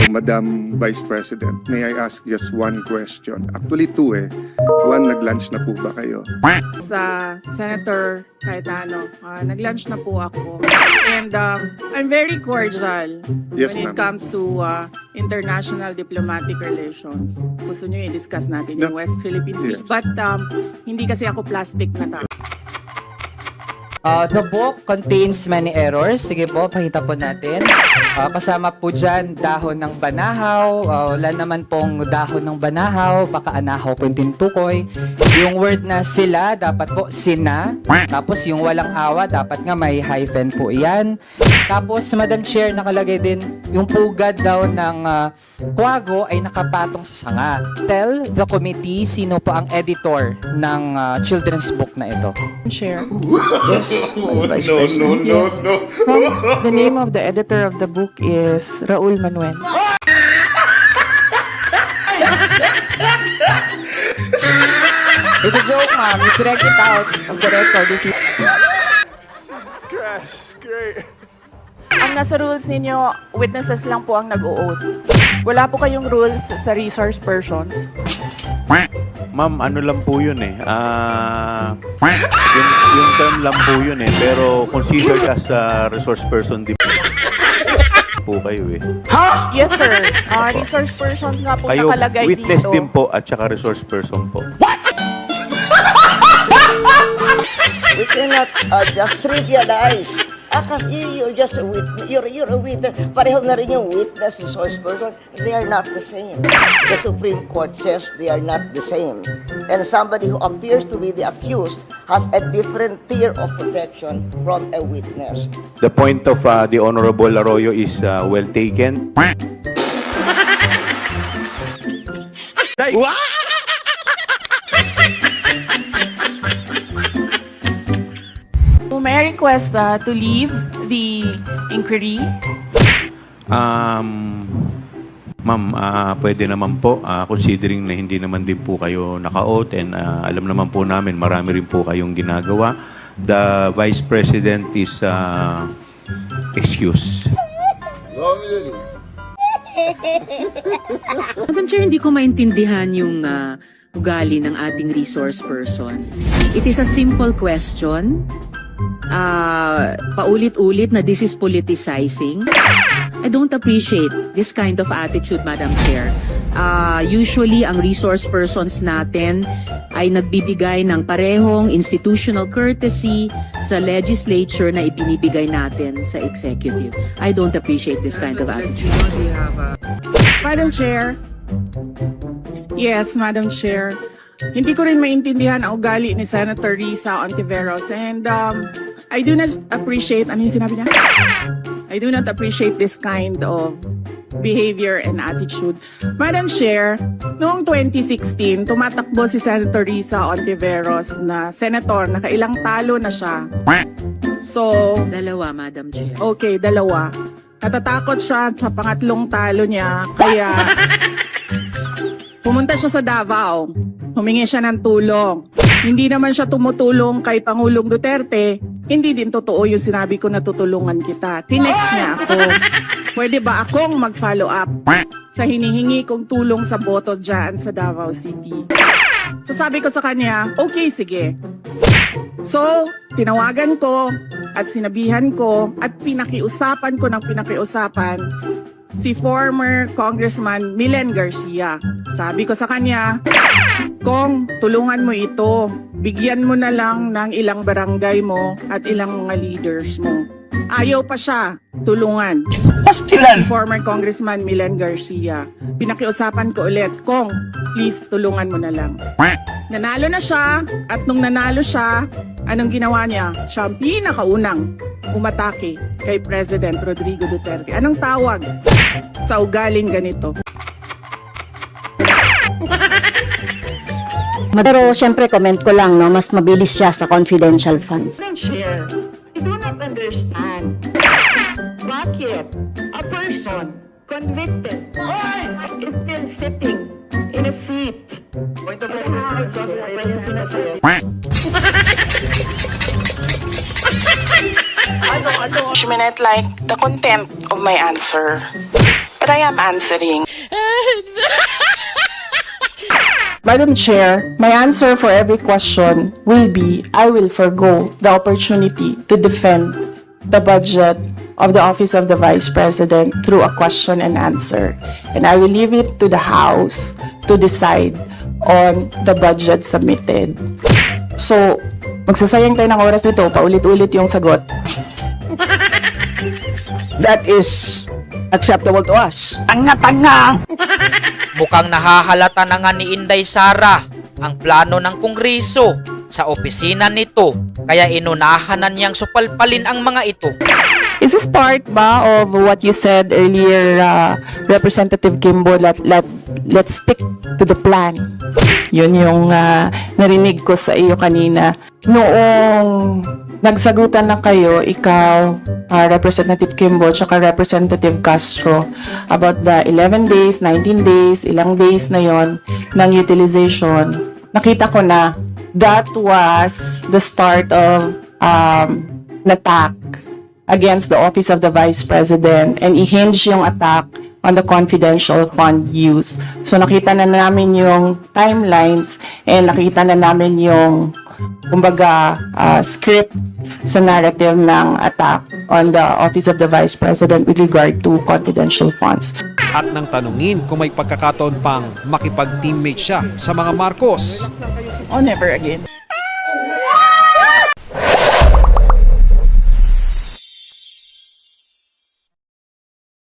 Madam Vice President, may I ask just one question? Actually, two eh. One, nag-lunch na po ba kayo? Sa Senator Cayetano, nag-lunch na po ako. And I'm very cordial Yes, when it ma'am. comes to international diplomatic relations. Gusto nyo i-discuss natin yung No. West Philippine Sea. Yes. But hindi kasi ako plastic na tao. The book contains many errors. Sige po, pakita po natin. Kasama po dyan, dahon ng banahaw. Wala naman pong dahon ng banahaw. Baka anahaw po yung tintukoy. Yung word na sila, dapat po sina. Tapos yung walang awa, dapat nga may hyphen po yan. Tapos, Madam Chair, nakalagay din, yung pugad daw ng kwago ay nakapatong sa sanga. Tell the committee sino po ang editor ng children's book na ito. Chair. Yes, Vice President. Yes. The name of the editor of the book is Raul Manuel. It's a joke, ma'am. Just write it out of the record. Ang nasa rules ninyo, witnesses lang po ang nag-o-oath. Wala po kayong rules sa resource persons. Ma'am, ano lang po yun eh. Yung term lang po yun eh. Pero considered as a resource person din po kayo eh. Yes, sir. Resource persons nga po Kayo nakalagay witness dito. din po at saka resource person po. We cannot just trivialize. Kasi you're just a witness. You're a witness. Pareho na rin yung witness, resource person. They are not the same. The Supreme Court says they are not the same. And somebody who appears to be the accused has a different tier of protection from a witness. The point of the Honorable Arroyo is well taken. May I request to leave the inquiry? Ma'am, pwede naman po, considering na hindi naman din po kayo naka-oath and alam naman po namin, marami rin po kayong ginagawa. The Vice President is excused. Madam Chair, hindi ko maintindihan yung ugali ng ating resource person. It is a simple question. Paulit-ulit na this is politicizing. I don't appreciate this kind of attitude, Madam Chair. Usually, ang resource persons natin ay nagbibigay ng parehong institutional courtesy sa legislature na ibinibigay natin sa executive. I don't appreciate this kind of attitude. Madam Chair. Yes, Madam Chair. Hindi ko rin maintindihan ang ugali ni Senator Risa Ontiveros. And I do not appreciate, ano yung sinabi niya? I do not appreciate this kind of behavior and attitude. Madam Chair, noong 2016, tumatakbo si Senator Risa Ontiveros na senator, nakailang talo na siya. So, Dalawa, Madam Chair. okay, dalawa. Natatakot siya sa pangatlong talo niya, kaya pumunta siya sa Davao. Humingi siya ng tulong. Hindi naman siya tumutulong kay Pangulong Duterte. Hindi din totoo yung sinabi ko na tutulungan kita. Tinext niya ako. Pwede ba akong mag-follow up sa hinihingi kong tulong sa boto dyan sa Davao City? So sabi ko sa kanya, okay, sige. So, tinawagan ko at sinabihan ko at pinakiusapan ko ng pinakiusapan si former Congressman Milen Garcia. Sabi ko sa kanya, Kong, tulungan mo ito. Bigyan mo na lang ng ilang barangay mo at ilang mga leaders mo. Ayaw pa siya tulungan. Si former Congressman Milen Garcia. Pinakiusapan ko ulit, Kong, please tulungan mo na lang. Nanalo na siya at nung nanalo siya, anong ginawa niya? Siya ang pinakaunang umatake kay President Rodrigo Duterte. Anong tawag sa ugaling ganito? Pero syempre comment ko lang, no, mas mabilis siya sa confidential funds. Share. I do not understand. Bakit a person convicted is still sitting in a seat? Point of Minute like the content of my answer. but I am answering. Madam Chair, my answer for every question will be I will forgo the opportunity to defend the budget of the Office of the Vice President through a question and answer. And I will leave it to the House to decide on the budget submitted. So, magsasayang tayo ng oras nito, paulit-ulit yung sagot. That is acceptable to us. Mukhang nahahalata na nga ni Inday Sara ang plano ng Kongreso sa opisina nito, kaya inunahan na niyang supalpalin ang mga ito. Is this part ba of what you said earlier, Representative Kimbo, let's stick to the plan? Yun yung narinig ko sa iyo kanina. Noong nagsagutan na kayo, ikaw, Representative Kimbo, tsaka Representative Castro, about the 11 days, 19 days, ilang days na yon ng utilization, nakita ko na that was the start of an attack against the Office of the Vice President, and i-hinge yung attack on the confidential fund use. So nakita na namin yung timelines and nakita na namin yung kumbaga script sa narrative ng attack on the Office of the Vice President with regard to confidential funds. At nang tanungin kung may pagkakataon pang makipag-teammate siya sa mga Marcos. Oh, never again.